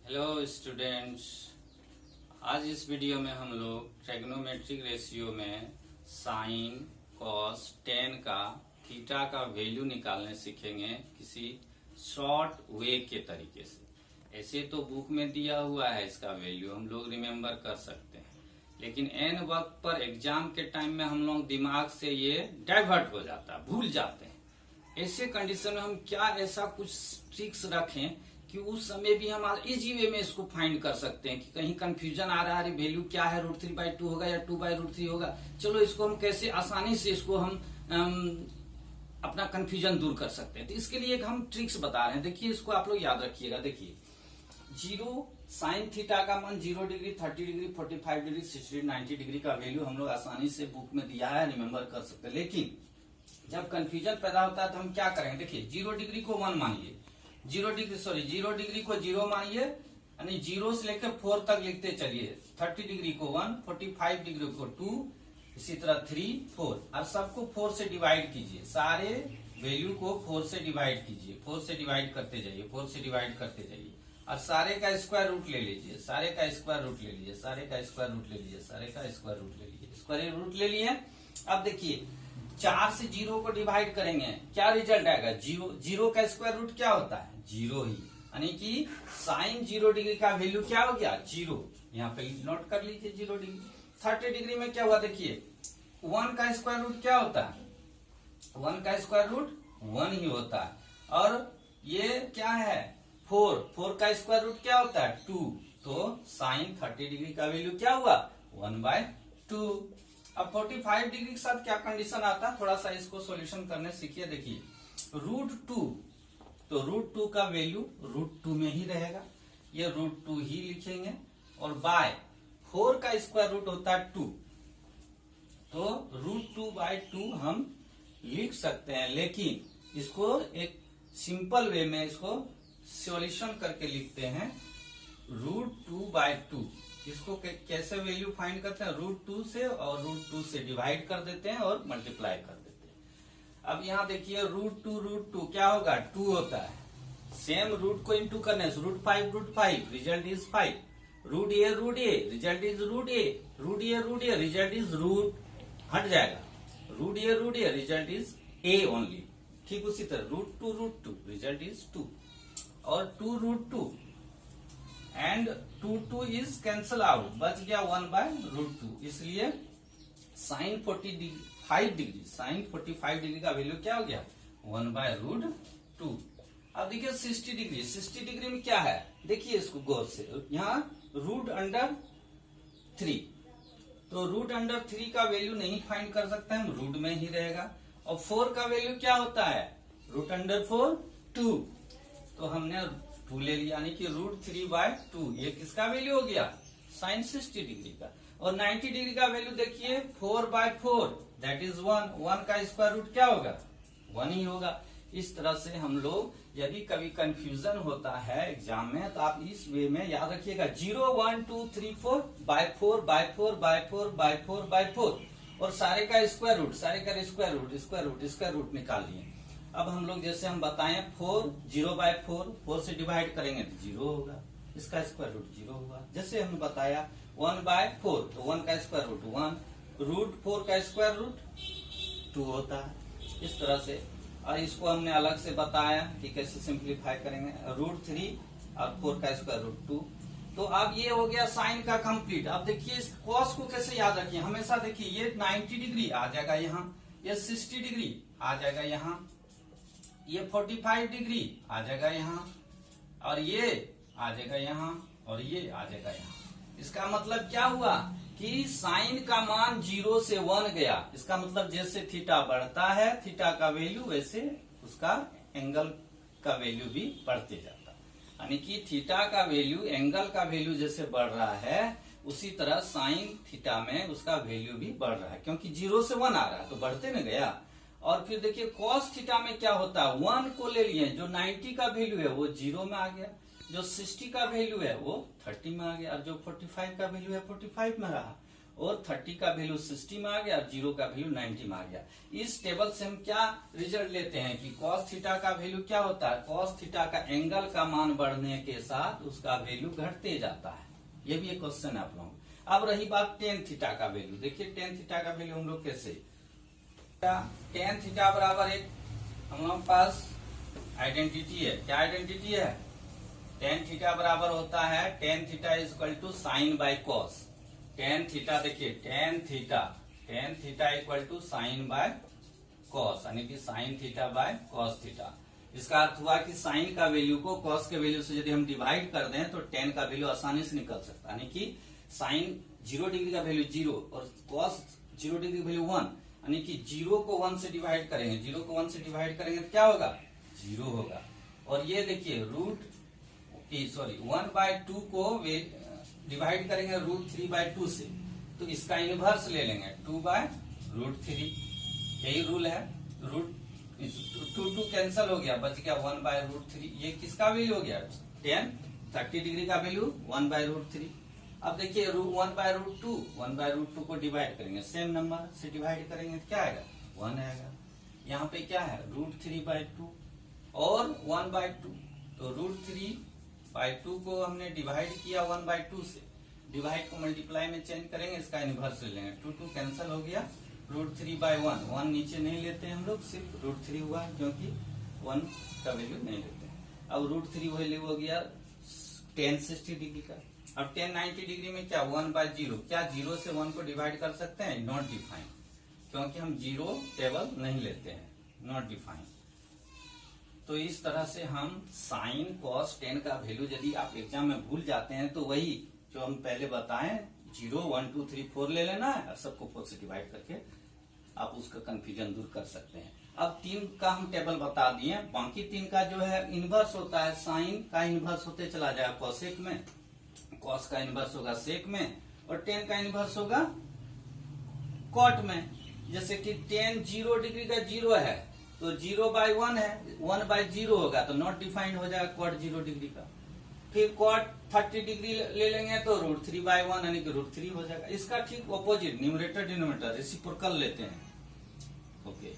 Hello students, आज इस video में हम लोग ट्रिग्नोमेट्रिक रेशियो में साइन, कॉस, टेन का, थीटा का वैल्यू निकालने सीखेंगे किसी शॉर्ट वे के तरीके से। ऐसे तो बुक में दिया हुआ है, इसका वैल्यू हम लोग रिमेम्बर कर सकते हैं, लेकिन एन वक्त पर एग्जाम के टाइम में हम लोग दिमाग से ये डाइवर्ट हो जाता है, भूल जाते हैं। ऐसे कंडीशन में हम क्या ऐसा कुछ ट्रिक्स रखें कि उस समय भी हम इजी वे में इसको फाइंड कर सकते हैं कि कहीं कंफ्यूजन आ रहा है, वैल्यू क्या है, √3/2 होगा या 2/√3 होगा। चलो इसको हम कैसे आसानी से इसको हम अपना कंफ्यूजन दूर कर सकते हैं। तो इसके लिए एक हम ट्रिक्स बता रहे हैं, देखिए इसको आप लोग याद रखिएगा। देखिए 0 साइन थीटा का मान 0 degree, 30 degree, 45 degree, 60 degree, 90 degree का वैल्यू हम लोग आसानी से बुक में दिया है, रिमेम्बर कर सकते हैं। लेकिन जब कंफ्यूजन पैदा होता है तो हम क्या करेंगे, देखिए 0 डिग्री को 1 मानिए, 0 डिग्री को 0 मानिए, यानी 0 से लेकर 4 तक लिखते चलिए। 30 डिग्री को 1, 45 डिग्री को 2, इसी तरह 3, 4 और सबको 4 से डिवाइड कीजिए। सारे वैल्यू को 4 से डिवाइड कीजिए, 4 से डिवाइड करते जाइए, 4 से डिवाइड करते जाइए और सारे का स्क्वायर रूट ले लीजिए, सारे का स्क्वायर रूट ले लीजिए, सारे का स्क्वायर रूट ले लीजिए, सारे का स्क्वायर रूट ले लीजिए, स्क्वायर रूट ले लिए। अब देखिए 4 से 0 को डिवाइड करेंगे, क्या रिजल्ट आएगा, 0। 0 का स्क्वायर रूट क्या होता है, 0 ही, यानी कि साइन 0 डिग्री का वैल्यू क्या हो गया, 0। यहाँ पे नोट कर लीजिए 0 डिग्री। 30 डिग्री में क्या हुआ, देखिए 1 का स्क्वायर रूट क्या होता है, 1 का स्क्वायर रूट 1 ही होता है। और ये क्या है 4 का स्क्वायर रूट क्या होता है 2, तो साइन 30 डिग्री का वैल्यू क्या हुआ 1/2। अब 45 डिग्री के साथ क्या कंडीशन आता है, थोड़ा सा इसको सॉल्यूशन करने सीखिए। देखिए √2, तो √2 का वैल्यू √2 में ही रहेगा, ये √2 ही लिखेंगे। और बाय 4 का स्क्वायर रूट होता है 2, तो √2/2 हम लिख सकते हैं। लेकिन इसको एक सिंपल वे में इसको सॉल्यूशन करके लिखते हैं √2/2। इसको कैसे वैल्यू फाइंड करते हैं, √2 से, और √2 से डिवाइड कर देते हैं और मल्टीप्लाई कर देते हैं। अब यहाँ देखिए √2 क्या होगा 2 होता है, सेम रूट को इंटू करने से √5 result is 5, √a result is √a result is root, हट जाएगा, √a result is a only. ठीक उसी तरह √2 रिजल्ट इज 2 और 2√2 एंड 2 इज कैंसल आउट, बच गया 1/√2। इसलिए साइन 45 डिग्री का वैल्यू क्या हो गया 1/√2। अब देखिए 60 डिग्री में क्या है, देखिए इसको गौर से, यहाँ √3, तो √3 का वैल्यू नहीं फाइंड कर सकते हम, रूट में ही रहेगा। और 4 का वैल्यू क्या होता है √4 2, तो हमने 2 ले लिया, यानी कि √3/2, ये किसका वैल्यू हो गया साइन 60 डिग्री का। और 90 डिग्री का वैल्यू देखिए 4/4 दैट इज 1 का स्क्वायर रूट क्या होगा 1 ही होगा। इस तरह से हम लोग यदि कभी कंफ्यूजन होता है एग्जाम में तो आप इस वे में याद रखिएगा 0 1 2 3 4/4 और सारे का स्क्वायर रूट निकाल लिए। अब हम लोग जैसे हम बताएं 0/4 से डिवाइड करेंगे तो 0 होगा, इसका स्क्वायर रूट 0 होगा। जैसे हमने बताया 1/4, तो 1 का स्क्वायर रूट 1, √4 का स्क्वायर रूट 2 होता है। इस तरह से, और इसको हमने अलग से बताया कि कैसे सिंप्लीफाई करेंगे, √3 और 4 का स्क्वायर रूट 2। तो अब ये हो गया साइन का कंप्लीट। अब देखिए इस कॉस को कैसे याद रखिए, हमेशा देखिए ये 90 डिग्री आ जाएगा यहाँ, ये 60 डिग्री आ जाएगा यहाँ, ये 45 डिग्री आ जाएगा यहाँ, और ये आ जाएगा यहाँ, और ये आ जाएगा यहाँ। इसका मतलब क्या हुआ कि साइन का मान 0 से 1 गया, इसका मतलब जैसे थीटा बढ़ता है थीटा का वैल्यू, वैसे उसका एंगल का वैल्यू भी बढ़ते जाता है। यानी कि थीटा का वैल्यू, एंगल का वैल्यू जैसे बढ़ रहा है उसी तरह साइन थीटा में उसका वैल्यू भी बढ़ रहा है, क्योंकि 0 से 1 आ रहा है तो बढ़ते न गया। और फिर देखिए कॉस थीटा में क्या होता है, 1 को ले लिए, जो 90 का वैल्यू है वो 0 में आ गया, जो 60 का वैल्यू है वो 30 में आ गया, और जो 45 का वैल्यू है 45 में रहा। और 30 का वैल्यू 60 में आ गया और 0 का वैल्यू 90 में आ गया। इस टेबल से हम क्या रिजल्ट लेते हैं कि cos थीटा का वैल्यू क्या होता है, cos थीटा का एंगल का मान बढ़ने के साथ उसका वैल्यू घटते जाता है। ये भी एक क्वेश्चन है आप लोगों को। अब रही बात टेन थीटा का वैल्यू, देखिए टेन थीटा का वैल्यू हम लोग कैसे, टेन थीटा बराबर एक हम लोग पास आइडेंटिटी है। क्या आइडेंटिटी है, टेन थीटा बराबर होता है tan theta is equal to sine by cos. Tan theta देखिए tan theta equal to sine by cos, यानी कि sine theta by cos theta. इसका अर्थ हुआ कि साइन का वैल्यू को कॉस के वैल्यू से यदि हम डिवाइड कर दें तो टेन का वैल्यू आसानी से निकल सकता है। यानी कि साइन 0 डिग्री का वैल्यू 0 और कॉस 0 डिग्री वैल्यू 1, यानी कि 0 को 1 से डिवाइड करेंगे, 0 को 1 से डिवाइड करेंगे तो क्या होगा, 0 होगा। और ये देखिए 1/2 को डिवाइड करेंगे √3/2 से, तो इसका इनवर्स ले लेंगे 2/√3। यही रूल है। √2 कैंसल हो गया, बच गया 1/√3। ये किसका वैल्यू हो गया, टेन 30 डिग्री का वैल्यू 1/√3। अब देखिए 1/√2 को डिवाइड करेंगे, सेम नंबर से डिवाइड करेंगे तो क्या आएगा, 1 आएगा। यहाँ पे क्या है √3/2 और 1/2, तो √3/2 को हमने डिवाइड किया 1/2 से, डिवाइड को मल्टीप्लाई में चेंज करेंगे, इसका इनवर्स ले लेंगे, 2 कैंसल हो गया, √3/1, 1 नीचे नहीं लेते हैं हम लोग, सिर्फ √3 हुआ क्योंकि 1 का वैल्यू नहीं लेते हैं। अब √3 वैल्यू हो गया tan 60 डिग्री का। अब tan 90 डिग्री में क्या 1/0, क्या 0 से 1 को डिवाइड कर सकते हैं, नॉट डिफाइन, क्योंकि हम 0 टेबल नहीं लेते हैं, नॉट डिफाइन। तो इस तरह से हम साइन कॉस टेन का वैल्यू यदि आप एग्जाम में भूल जाते हैं तो वही जो हम पहले बताएं 0, 1, 2, 3, 4 ले लेना है और सबको 4 से डिवाइड करके आप उसका कंफ्यूजन दूर कर सकते हैं। अब 3 का हम टेबल बता दिए, बाकी 3 का जो है इनवर्स होता है, साइन का इनवर्स होते चला जाएगा कोसेक में, कॉस का इनवर्स होगा सेक में, और टेन का इनवर्स होगा कॉट में। जैसे कि टेन 0 डिग्री का 0 है तो 0/1 है, 1/0 होगा तो नॉट डिफाइंड हो जाएगा कॉट 0 डिग्री का। फिर कॉट 30 डिग्री ले लेंगे तो √3/1 यानी कि √3 हो जाएगा। इसका ठीक ऑपोजिट न्यूमरेटर डिनोमिनेटर रेसिप्रोकल लेते हैं। ओके।